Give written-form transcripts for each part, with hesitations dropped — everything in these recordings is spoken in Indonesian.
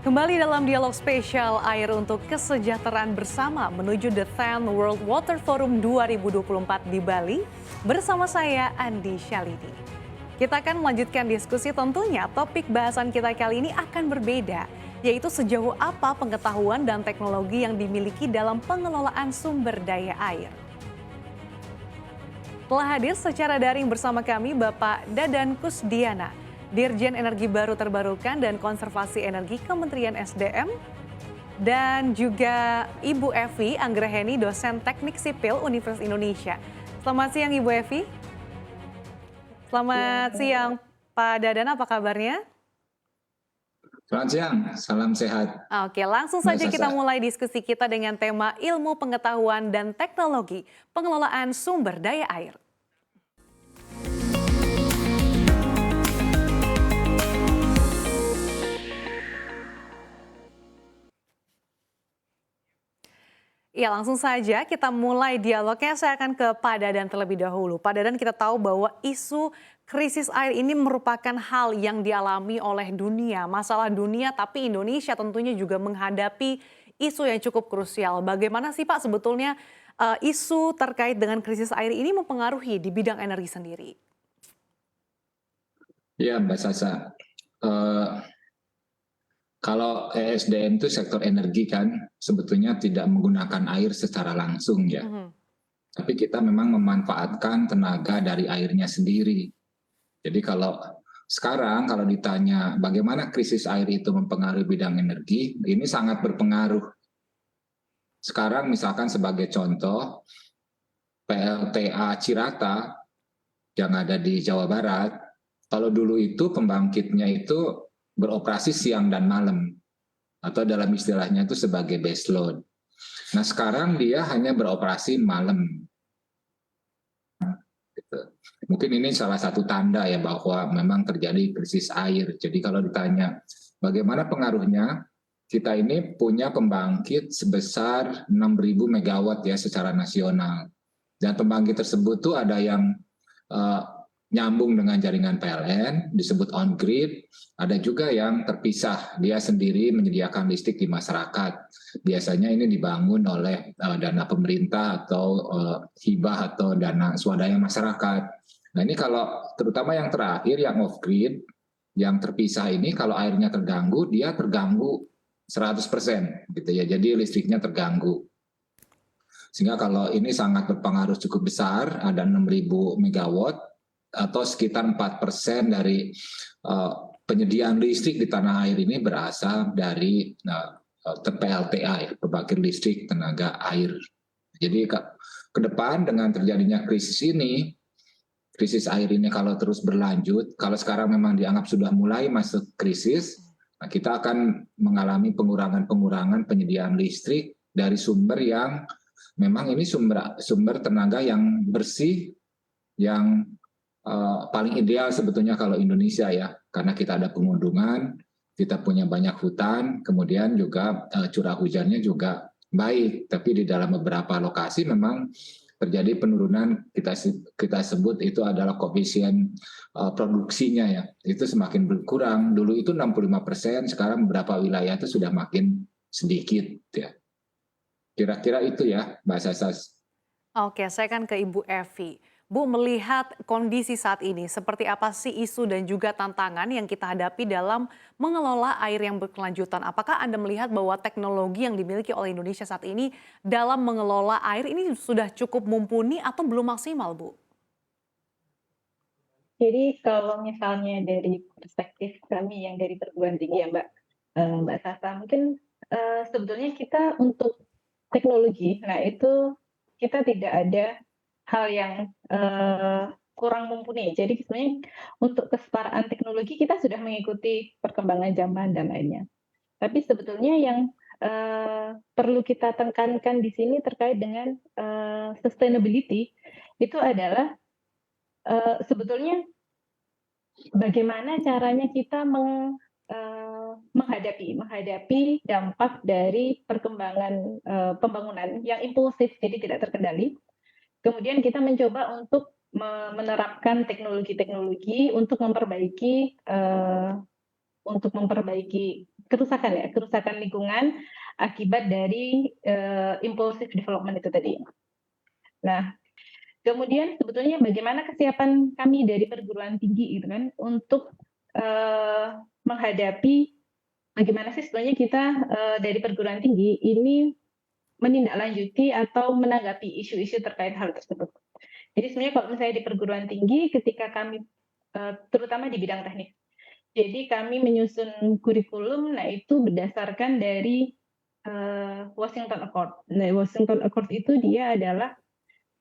Kembali dalam dialog spesial Air untuk Kesejahteraan Bersama menuju The 10 World Water Forum 2024 di Bali bersama saya Andi Syalidi. Kita akan melanjutkan diskusi, tentunya topik bahasan kita kali ini akan berbeda, yaitu sejauh apa pengetahuan dan teknologi yang dimiliki dalam pengelolaan sumber daya air. Telah hadir secara daring bersama kami Bapak Dadan Kusdiana, Dirjen Energi Baru Terbarukan dan Konservasi Energi Kementerian SDM, dan juga Ibu Evi Anggraheni, dosen Teknik Sipil Universitas Indonesia. Selamat siang Ibu Evi. Selamat siang Pak Dadan, apa kabarnya? Selamat siang, salam sehat. Oke, langsung Mbak saja kita Sasa. mulai diskusi kita dengan tema ilmu pengetahuan dan teknologi pengelolaan sumber daya air. Ya, langsung saja kita mulai dialognya. Saya akan ke Pak Dadan terlebih dahulu. Pak Dadan, kita tahu bahwa isu krisis air ini merupakan hal yang dialami oleh dunia, masalah dunia, tapi Indonesia tentunya juga menghadapi isu yang cukup krusial. Bagaimana sih Pak sebetulnya isu terkait dengan krisis air ini mempengaruhi di bidang energi sendiri? Ya, Mbak Sasa. Eh, Kalau ESDM itu sektor energi kan, sebetulnya tidak menggunakan air secara langsung ya. Mhm. Tapi kita memang memanfaatkan tenaga dari airnya sendiri. Jadi kalau ditanya bagaimana krisis air itu mempengaruhi bidang energi, ini sangat berpengaruh. Sekarang misalkan sebagai contoh, PLTA Cirata yang ada di Jawa Barat, kalau dulu itu pembangkitnya itu beroperasi siang dan malam, atau dalam istilahnya itu sebagai baseload. Nah sekarang dia hanya beroperasi malam. Gitu. Mungkin ini salah satu tanda ya bahwa memang terjadi krisis air. Jadi kalau ditanya bagaimana pengaruhnya, kita ini punya pembangkit sebesar 6.000 megawatt ya secara nasional. Dan pembangkit tersebut tuh ada yang uh, nyambung dengan jaringan PLN, disebut on grid, ada juga yang terpisah, dia sendiri menyediakan listrik di masyarakat. Biasanya ini dibangun oleh dana pemerintah atau hibah atau dana swadaya masyarakat. Nah ini kalau terutama yang terakhir, yang off grid, yang terpisah ini kalau airnya terganggu, dia terganggu 100% gitu ya, jadi listriknya terganggu. Sehingga kalau ini sangat berpengaruh cukup besar, ada 6.000 megawatt atau sekitar 4% dari penyediaan listrik di tanah air ini berasal dari PLTA, ya, pembangkit listrik tenaga air. Jadi ke depan dengan terjadinya krisis air ini kalau terus berlanjut, kalau sekarang memang dianggap sudah mulai masuk krisis, nah kita akan mengalami pengurangan penyediaan listrik dari sumber yang memang ini sumber tenaga yang bersih, yang paling ideal sebetulnya kalau Indonesia ya, karena kita ada pengundungan, kita punya banyak hutan, kemudian juga curah hujannya juga baik, tapi di dalam beberapa lokasi memang terjadi penurunan, kita sebut itu adalah koefisien produksinya ya, itu semakin berkurang. Dulu itu 65%, sekarang beberapa wilayah itu sudah makin sedikit ya. Kira-kira itu ya, Mbak Sasas. Oke, saya akan ke Ibu Evi. Bu, melihat kondisi saat ini, seperti apa sih isu dan juga tantangan yang kita hadapi dalam mengelola air yang berkelanjutan? Apakah Anda melihat bahwa teknologi yang dimiliki oleh Indonesia saat ini dalam mengelola air ini sudah cukup mumpuni atau belum maksimal, Bu? Jadi kalau misalnya dari perspektif kami yang dari perguruan tinggi ya Mbak Sasa, mungkin sebetulnya kita untuk teknologi, nah itu kita tidak ada hal yang kurang mumpuni. Jadi sebenarnya untuk kesetaraan teknologi kita sudah mengikuti perkembangan zaman dan lainnya. Tapi sebetulnya yang perlu kita tekankan di sini terkait dengan sustainability itu adalah sebetulnya bagaimana caranya kita menghadapi dampak dari perkembangan pembangunan yang impulsif, jadi tidak terkendali. Kemudian kita mencoba untuk menerapkan teknologi-teknologi untuk memperbaiki kerusakan lingkungan akibat dari impulsive development itu tadi. Nah, kemudian sebetulnya bagaimana kesiapan kami dari perguruan tinggi gitu kan untuk menghadapi bagaimana sih sebenarnya kita dari perguruan tinggi ini menindaklanjuti atau menanggapi isu-isu terkait hal tersebut. Jadi sebenarnya kalau misalnya di perguruan tinggi ketika kami terutama di bidang teknik, jadi kami menyusun kurikulum, nah itu berdasarkan dari Washington Accord. Nah, Washington Accord itu dia adalah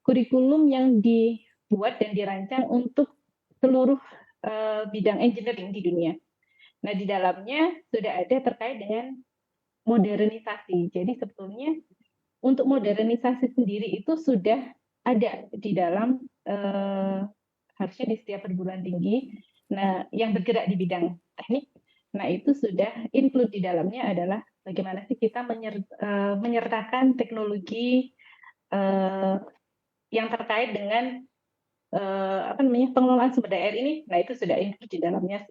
kurikulum yang dibuat dan dirancang untuk seluruh bidang engineering di dunia. Nah, di dalamnya sudah ada terkait dengan modernisasi. Jadi sebetulnya untuk modernisasi sendiri itu sudah ada di dalam harusnya di setiap perguruan tinggi. Nah, yang bergerak di bidang teknik, nah itu sudah include di dalamnya adalah bagaimana sih kita menyertakan teknologi yang terkait dengan pengelolaan sumber daya air ini. Nah, itu sudah include di dalamnya.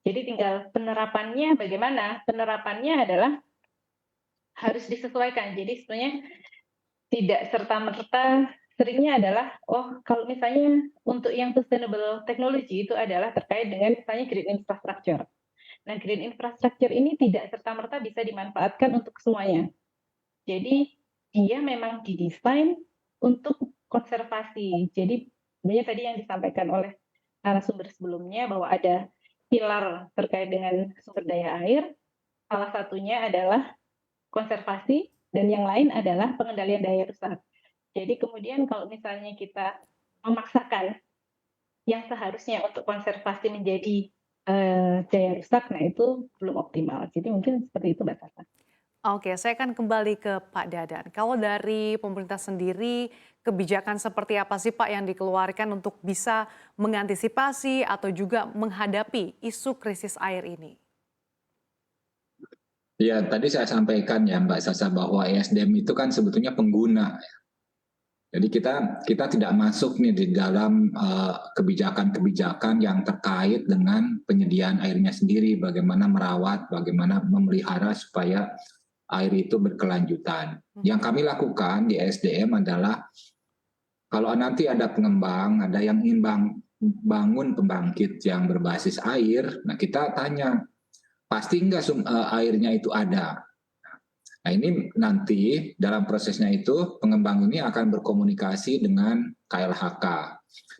Jadi tinggal penerapannya bagaimana? Penerapannya adalah harus disesuaikan. Jadi sebenarnya tidak serta-merta, seringnya adalah, kalau misalnya untuk yang sustainable technology itu adalah terkait dengan misalnya green infrastructure. Nah, green infrastructure ini tidak serta-merta bisa dimanfaatkan untuk semuanya. Jadi dia memang didesain untuk konservasi. Jadi sebenarnya tadi yang disampaikan oleh narasumber sebelumnya bahwa ada pilar terkait dengan sumber daya air, salah satunya adalah konservasi dan yang lain adalah pengendalian daya rusak. Jadi kemudian kalau misalnya kita memaksakan yang seharusnya untuk konservasi menjadi daya rusak, nah itu belum optimal. Jadi mungkin seperti itu Mbak Sasa. Oke, saya akan kembali ke Pak Dadan. Kalau dari pemerintah sendiri, kebijakan seperti apa sih Pak yang dikeluarkan untuk bisa mengantisipasi atau juga menghadapi isu krisis air ini? Ya, tadi saya sampaikan ya Mbak Sasa bahwa ESDM itu kan sebetulnya pengguna. Jadi kita tidak masuk nih di dalam kebijakan-kebijakan yang terkait dengan penyediaan airnya sendiri, bagaimana merawat, bagaimana memelihara supaya air itu berkelanjutan. Yang kami lakukan di SDM adalah kalau nanti ada pengembang, ada yang ingin bangun pembangkit yang berbasis air, nah kita tanya, pasti nggak airnya itu ada? Nah ini nanti dalam prosesnya itu pengembang ini akan berkomunikasi dengan KLHK.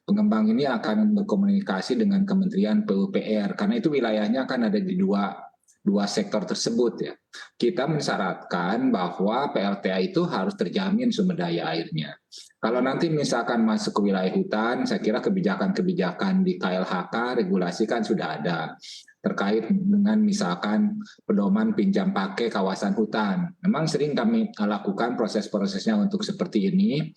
Pengembang ini akan berkomunikasi dengan Kementerian PUPR karena itu wilayahnya kan ada di dua sektor tersebut ya. Kita mensyaratkan bahwa PLTA itu harus terjamin sumber daya airnya. Kalau nanti misalkan masuk ke wilayah hutan, saya kira kebijakan-kebijakan di KLHK regulasi kan sudah ada terkait dengan misalkan pedoman pinjam pakai kawasan hutan. Memang sering kami lakukan proses-prosesnya untuk seperti ini.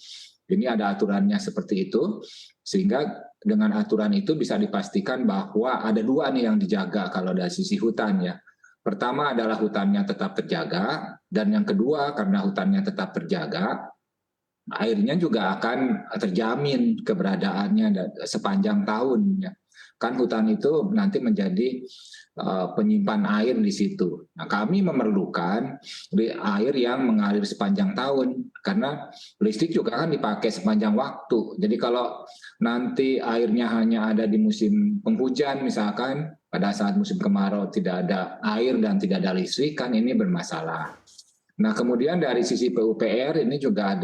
Ini ada aturannya seperti itu, sehingga dengan aturan itu bisa dipastikan bahwa ada dua nih yang dijaga kalau dari sisi hutan ya. Pertama adalah hutannya tetap terjaga, dan yang kedua karena hutannya tetap terjaga, airnya juga akan terjamin keberadaannya sepanjang tahun ya. Kan hutan itu nanti menjadi penyimpan air di situ. Nah, kami memerlukan air yang mengalir sepanjang tahun karena listrik juga kan dipakai sepanjang waktu. Jadi kalau nanti airnya hanya ada di musim penghujan misalkan, pada saat musim kemarau tidak ada air dan tidak ada listrik, kan ini bermasalah. Nah, kemudian dari sisi PUPR ini juga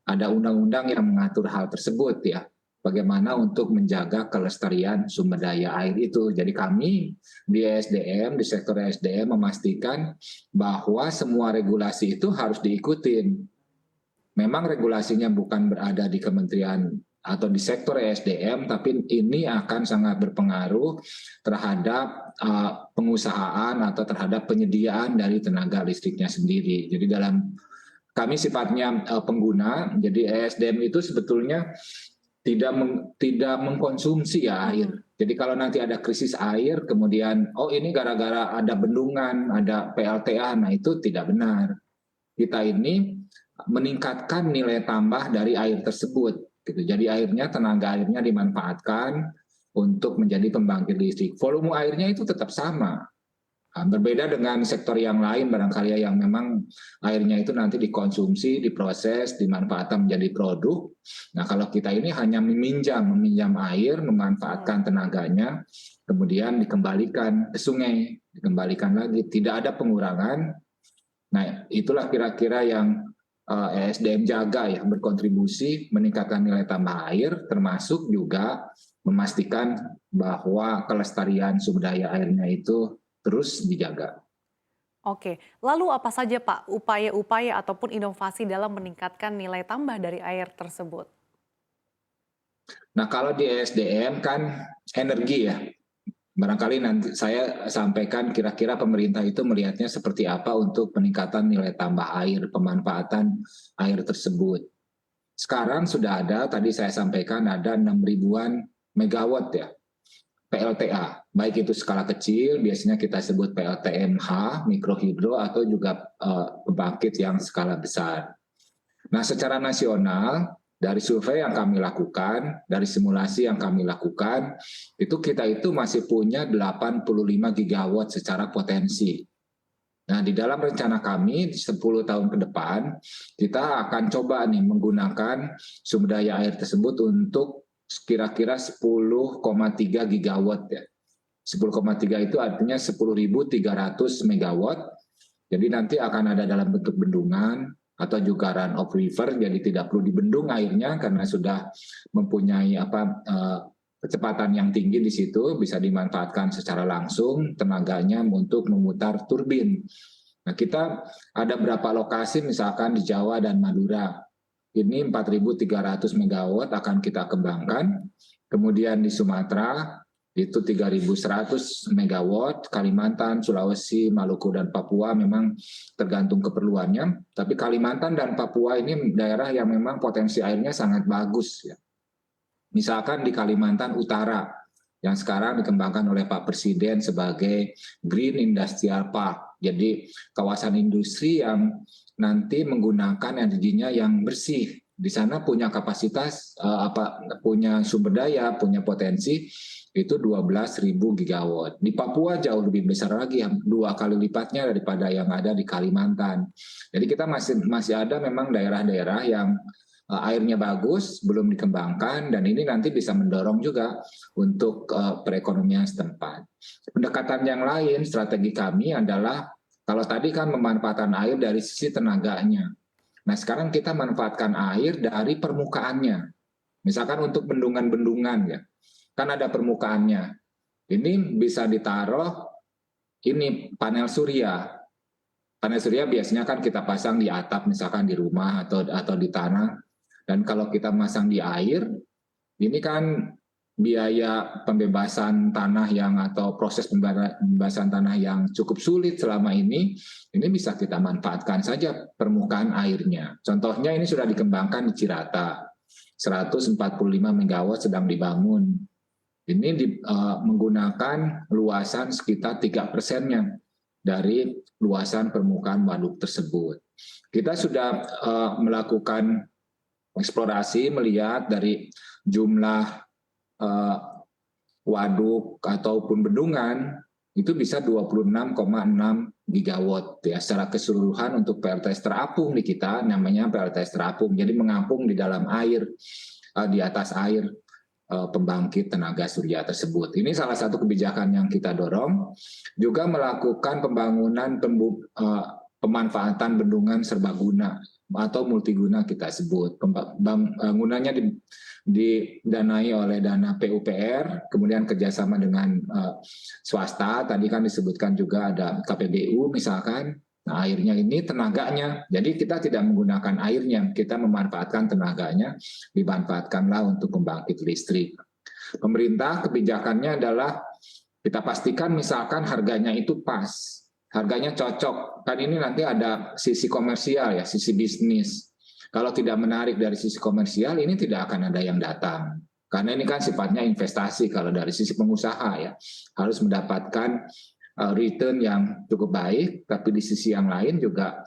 ada undang-undang yang mengatur hal tersebut ya. Bagaimana untuk menjaga kelestarian sumber daya air itu. Jadi kami di ESDM, di sektor ESDM memastikan bahwa semua regulasi itu harus diikutin. Memang regulasinya bukan berada di kementerian atau di sektor ESDM, tapi ini akan sangat berpengaruh terhadap pengusahaan atau terhadap penyediaan dari tenaga listriknya sendiri. Jadi kami sifatnya pengguna, jadi ESDM itu sebetulnya tidak mengkonsumsi air. Jadi kalau nanti ada krisis air, kemudian ini gara-gara ada bendungan, ada PLTA, nah itu tidak benar. Kita ini meningkatkan nilai tambah dari air tersebut. Gitu. Jadi tenaga airnya dimanfaatkan untuk menjadi pembangkit listrik. Volume airnya itu tetap sama. Berbeda dengan sektor yang lain barangkali yang memang airnya itu nanti dikonsumsi, diproses, dimanfaatkan menjadi produk. Nah, kalau kita ini hanya meminjam air, memanfaatkan tenaganya, kemudian dikembalikan ke sungai, dikembalikan lagi, tidak ada pengurangan. Nah, itulah kira-kira yang ESDM jaga ya, berkontribusi meningkatkan nilai tambah air, termasuk juga memastikan bahwa kelestarian sumber daya airnya itu terus dijaga. Oke, lalu apa saja Pak upaya-upaya ataupun inovasi dalam meningkatkan nilai tambah dari air tersebut? Nah, kalau di ESDM kan energi ya. Barangkali nanti saya sampaikan kira-kira pemerintah itu melihatnya seperti apa untuk peningkatan nilai tambah air, pemanfaatan air tersebut. Sekarang sudah ada, tadi saya sampaikan ada 6 ribuan megawatt ya, PLTA. Baik itu skala kecil, biasanya kita sebut PLTMH, mikrohidro, atau juga pembangkit yang skala besar. Nah, secara nasional, dari survei yang kami lakukan, dari simulasi yang kami lakukan, kita itu masih punya 85 gigawatt secara potensi. Nah, di dalam rencana kami 10 tahun ke depan, kita akan coba nih menggunakan sumber daya air tersebut untuk kira-kira 10,3 gigawatt ya. 10,3 itu artinya 10.300 megawatt. Jadi nanti akan ada dalam bentuk bendungan atau juga run of river, jadi tidak perlu dibendung airnya karena sudah mempunyai kecepatan yang tinggi di situ, bisa dimanfaatkan secara langsung tenaganya untuk memutar turbin. Nah, kita ada berapa lokasi misalkan di Jawa dan Madura. Ini 4.300 megawatt akan kita kembangkan. Kemudian di Sumatera itu 3.100 megawatt, Kalimantan, Sulawesi, Maluku, dan Papua memang tergantung keperluannya. Tapi Kalimantan dan Papua ini daerah yang memang potensi airnya sangat bagus. Ya. Misalkan di Kalimantan Utara, yang sekarang dikembangkan oleh Pak Presiden sebagai Green Industrial Park. Jadi kawasan industri yang nanti menggunakan energinya yang bersih. Di sana punya kapasitas, punya sumber daya, punya potensi, itu 12.000 gigawatt. Di Papua jauh lebih besar lagi, 2 kali lipatnya daripada yang ada di Kalimantan. Jadi kita masih ada memang daerah-daerah yang airnya bagus, belum dikembangkan, dan ini nanti bisa mendorong juga untuk perekonomian setempat. Pendekatan yang lain, strategi kami adalah, kalau tadi kan memanfaatkan air dari sisi tenaganya. Nah, sekarang kita manfaatkan air dari permukaannya. Misalkan untuk bendungan-bendungan ya. Kan ada permukaannya. Ini bisa ditaruh ini panel surya. Panel surya biasanya kan kita pasang di atap misalkan di rumah atau di tanah. Dan kalau kita masang di air, ini kan biaya pembebasan tanah atau proses pembebasan tanah yang cukup sulit selama ini bisa kita manfaatkan saja permukaan airnya. Contohnya ini sudah dikembangkan di Cirata, 145 megawatt sedang dibangun. Ini menggunakan luasan sekitar 3%-nya dari luasan permukaan waduk tersebut. Kita sudah melakukan eksplorasi, melihat dari jumlah waduk ataupun bendungan itu bisa 26,6 gigawatt ya secara keseluruhan untuk PLTS terapung di kita, namanya PLTS terapung. Jadi mengapung di dalam air, di atas air pembangkit tenaga surya tersebut. Ini salah satu kebijakan yang kita dorong. Juga melakukan pembangunan pemanfaatan bendungan serbaguna atau multiguna kita sebut. Bangunannya didanai oleh dana PUPR, kemudian kerjasama dengan swasta. Tadi kan disebutkan juga ada KPBU misalkan. Nah, airnya ini tenaganya. Jadi kita tidak menggunakan airnya, kita memanfaatkan tenaganya, dimanfaatkanlah untuk pembangkit listrik. Pemerintah kebijakannya adalah kita pastikan misalkan harganya itu pas, harganya cocok. Kan ini nanti ada sisi komersial ya, sisi bisnis. Kalau tidak menarik dari sisi komersial, ini tidak akan ada yang datang. Karena ini kan sifatnya investasi kalau dari sisi pengusaha ya. Harus mendapatkan return yang cukup baik, tapi di sisi yang lain juga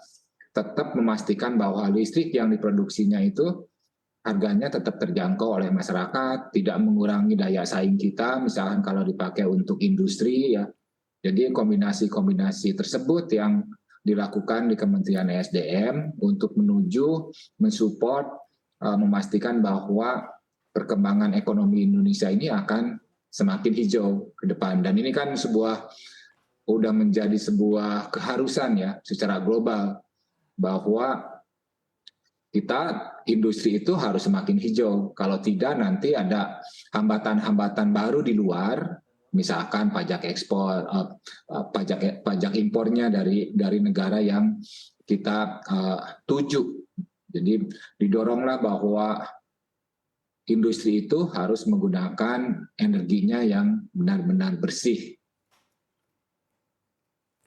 tetap memastikan bahwa listrik yang diproduksinya itu harganya tetap terjangkau oleh masyarakat, tidak mengurangi daya saing kita, misalkan kalau dipakai untuk industri ya, Jadi kombinasi-kombinasi tersebut yang dilakukan di Kementerian ESDM untuk menuju mensupport, memastikan bahwa perkembangan ekonomi Indonesia ini akan semakin hijau ke depan. Dan ini kan udah menjadi sebuah keharusan ya secara global, bahwa industri itu harus semakin hijau. Kalau tidak nanti ada hambatan-hambatan baru di luar, misalkan pajak ekspor, pajak impornya dari negara yang kita tuju. Jadi didoronglah bahwa industri itu harus menggunakan energinya yang benar-benar bersih.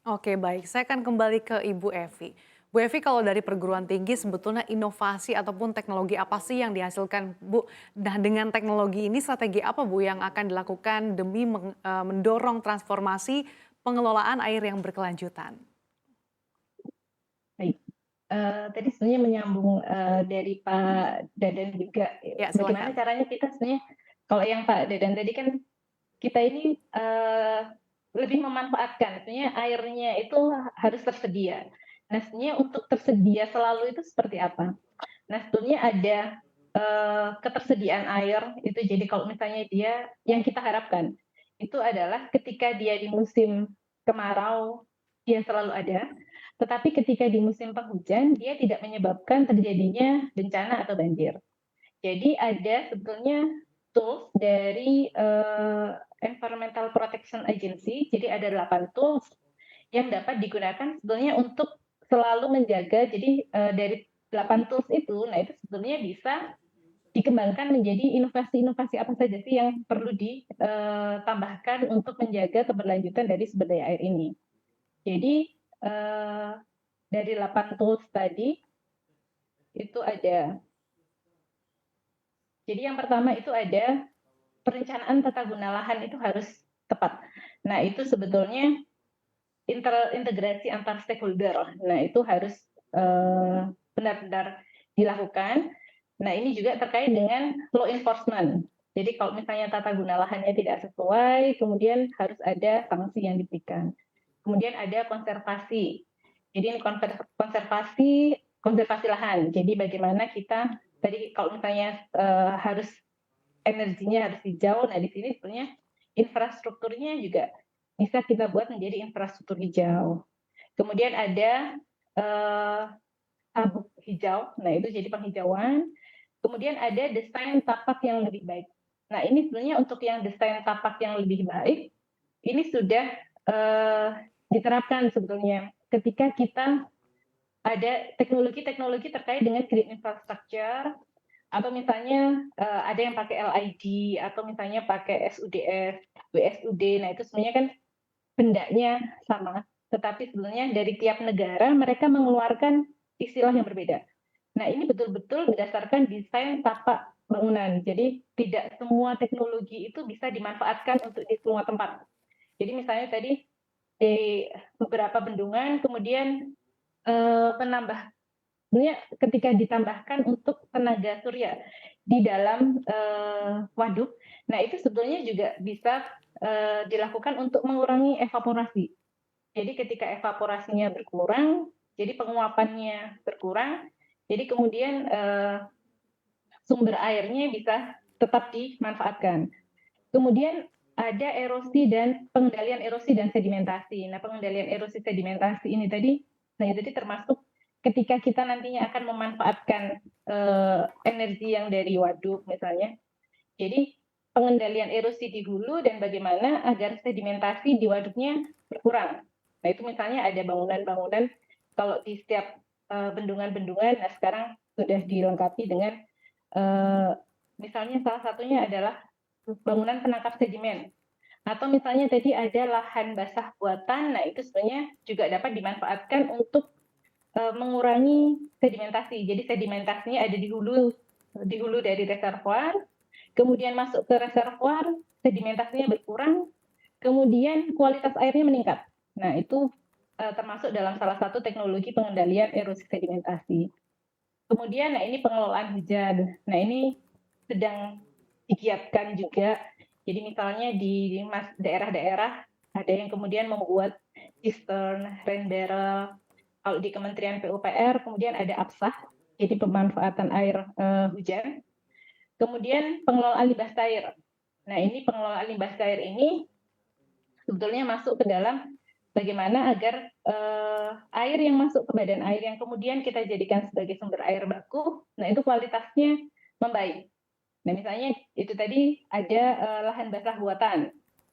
Oke, baik. Saya akan kembali ke Ibu Evi. Bu Evi, kalau dari perguruan tinggi sebetulnya inovasi ataupun teknologi apa sih yang dihasilkan, Bu? Nah, dengan teknologi ini strategi apa, Bu, yang akan dilakukan demi mendorong transformasi pengelolaan air yang berkelanjutan? Baik. Tadi sebenarnya menyambung dari Pak Dadan juga, Ya, bagaimana silakan. caranya kita sebenarnya, kalau yang Pak Dadan tadi kan kita ini lebih memanfaatkan, sebenarnya airnya itu harus tersedia. Nah, sebenarnya untuk tersedia selalu itu seperti apa? Nah, sebetulnya ada ketersediaan air itu, jadi kalau misalnya dia yang kita harapkan itu adalah ketika dia di musim kemarau dia selalu ada, tetapi ketika di musim penghujan dia tidak menyebabkan terjadinya bencana atau banjir. Jadi ada sebetulnya tools dari Environmental Protection Agency, jadi ada 8 tools yang dapat digunakan sebetulnya untuk selalu menjaga, jadi dari 8 tools itu, nah itu sebetulnya bisa dikembangkan menjadi inovasi-inovasi apa saja sih yang perlu ditambahkan untuk menjaga keberlanjutan dari sumber daya air ini. Jadi dari 8 tools tadi itu ada. Jadi yang pertama itu ada perencanaan tata guna lahan itu harus tepat. Nah, itu sebetulnya integrasi antar stakeholder. Nah, itu harus benar-benar dilakukan. Nah, ini juga terkait dengan law enforcement. Jadi kalau misalnya tata guna lahannya tidak sesuai, kemudian harus ada sanksi yang diberikan. Kemudian ada konservasi. Jadi ini konservasi lahan. Jadi bagaimana kita tadi kalau misalnya harus energinya harus hijau. Nah, di sini sebenarnya infrastrukturnya juga bisa kita buat menjadi infrastruktur hijau. Kemudian ada sabuk hijau. Nah, itu jadi penghijauan. Kemudian ada desain tapak yang lebih baik. Nah, ini sebenarnya untuk yang desain tapak yang lebih baik, ini sudah diterapkan sebetulnya ketika kita ada teknologi-teknologi terkait dengan green infrastructure, atau misalnya ada yang pakai LID, atau misalnya pakai SUDF, WSUD. Nah, itu sebenarnya kan bendanya sama, tetapi sebenarnya dari tiap negara mereka mengeluarkan istilah yang berbeda. Nah, ini betul-betul berdasarkan desain tapak bangunan. Jadi tidak semua teknologi itu bisa dimanfaatkan untuk di semua tempat. Jadi misalnya tadi di beberapa bendungan kemudian penambah, sebenarnya ketika ditambahkan untuk tenaga surya di dalam waduk, nah itu sebetulnya juga bisa dilakukan untuk mengurangi evaporasi. Jadi ketika evaporasinya berkurang, jadi penguapannya berkurang, jadi kemudian sumber airnya bisa tetap dimanfaatkan. Kemudian ada erosi dan pengendalian erosi dan sedimentasi. Nah, pengendalian erosi sedimentasi ini tadi, nah itu tadi termasuk ketika kita nantinya akan memanfaatkan energi yang dari waduk misalnya. Jadi pengendalian erosi di hulu dan bagaimana agar sedimentasi di waduknya berkurang. Nah, itu misalnya ada bangunan-bangunan, kalau di setiap bendungan-bendungan, nah sekarang sudah dilengkapi dengan misalnya salah satunya adalah bangunan penangkap sedimen. Atau misalnya tadi ada lahan basah buatan, nah itu sebenarnya juga dapat dimanfaatkan untuk mengurangi sedimentasi. Jadi sedimentasinya ada di hulu dari reservoir, kemudian masuk ke reservoir, sedimentasinya berkurang, kemudian kualitas airnya meningkat. Nah, itu termasuk dalam salah satu teknologi pengendalian erosi sedimentasi. Kemudian, nah ini pengelolaan hujan. Nah, ini sedang digiatkan juga. Jadi misalnya di daerah-daerah Ada yang kemudian membuat cistern, rain barrel. Kalau di Kementerian PUPR kemudian ada APSAH, jadi pemanfaatan air hujan. Kemudian pengelolaan limbah cair. Nah, ini pengelolaan limbah cair ini sebetulnya masuk ke dalam bagaimana agar air yang masuk ke badan air yang kemudian kita jadikan sebagai sumber air baku, nah itu kualitasnya membaik. Nah, misalnya itu tadi ada lahan basah buatan.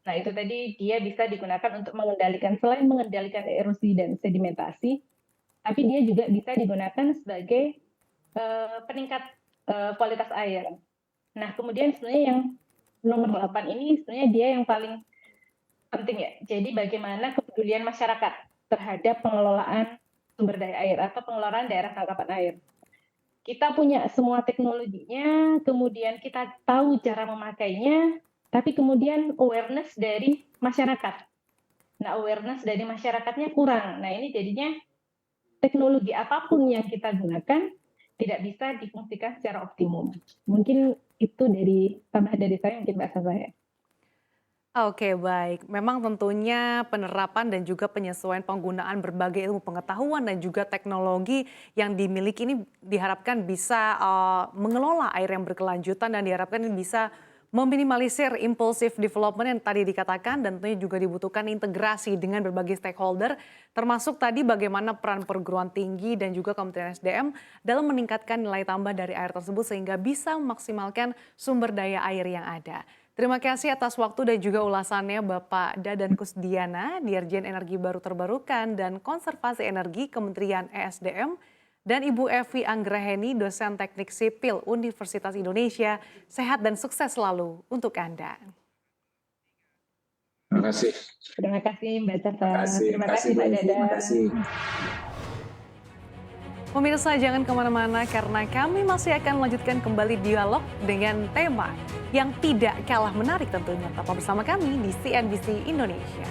Nah, itu tadi dia bisa digunakan untuk mengendalikan, selain mengendalikan erosi dan sedimentasi, tapi dia juga bisa digunakan sebagai peningkat kualitas air. Nah, kemudian sebenarnya yang nomor 8 ini sebenarnya dia yang paling penting ya. Jadi bagaimana kepedulian masyarakat terhadap pengelolaan sumber daya air atau pengelolaan daerah tangkapan air. Kita punya semua teknologinya, kemudian kita tahu cara memakainya, tapi kemudian awareness dari masyarakat. Nah, awareness dari masyarakatnya kurang. Nah, ini jadinya teknologi apapun yang kita gunakan tidak bisa difungsikan secara optimum. Mungkin itu tambah dari saya, mungkin bahasa saya. Oke, baik. Memang tentunya penerapan dan juga penyesuaian penggunaan berbagai ilmu pengetahuan dan juga teknologi yang dimiliki ini diharapkan bisa mengelola air yang berkelanjutan dan diharapkan ini bisa meminimalisir impulsive development yang tadi dikatakan dan tentunya juga dibutuhkan integrasi dengan berbagai stakeholder termasuk tadi bagaimana peran perguruan tinggi dan juga Kementerian SDM dalam meningkatkan nilai tambah dari air tersebut sehingga bisa memaksimalkan sumber daya air yang ada. Terima kasih atas waktu dan juga ulasannya Bapak Dadan Kusdiana, Dirjen Energi Baru Terbarukan dan Konservasi Energi Kementerian ESDM, dan Ibu Evi Anggraheni, dosen teknik sipil Universitas Indonesia. Sehat dan sukses selalu untuk Anda. Terima kasih. Terima kasih Mbak Tata. Terima kasih Mbak Evi. Terima kasih. Pemirsa jangan kemana-mana karena kami masih akan melanjutkan kembali dialog dengan tema yang tidak kalah menarik tentunya. Tetap bersama kami di CNBC Indonesia.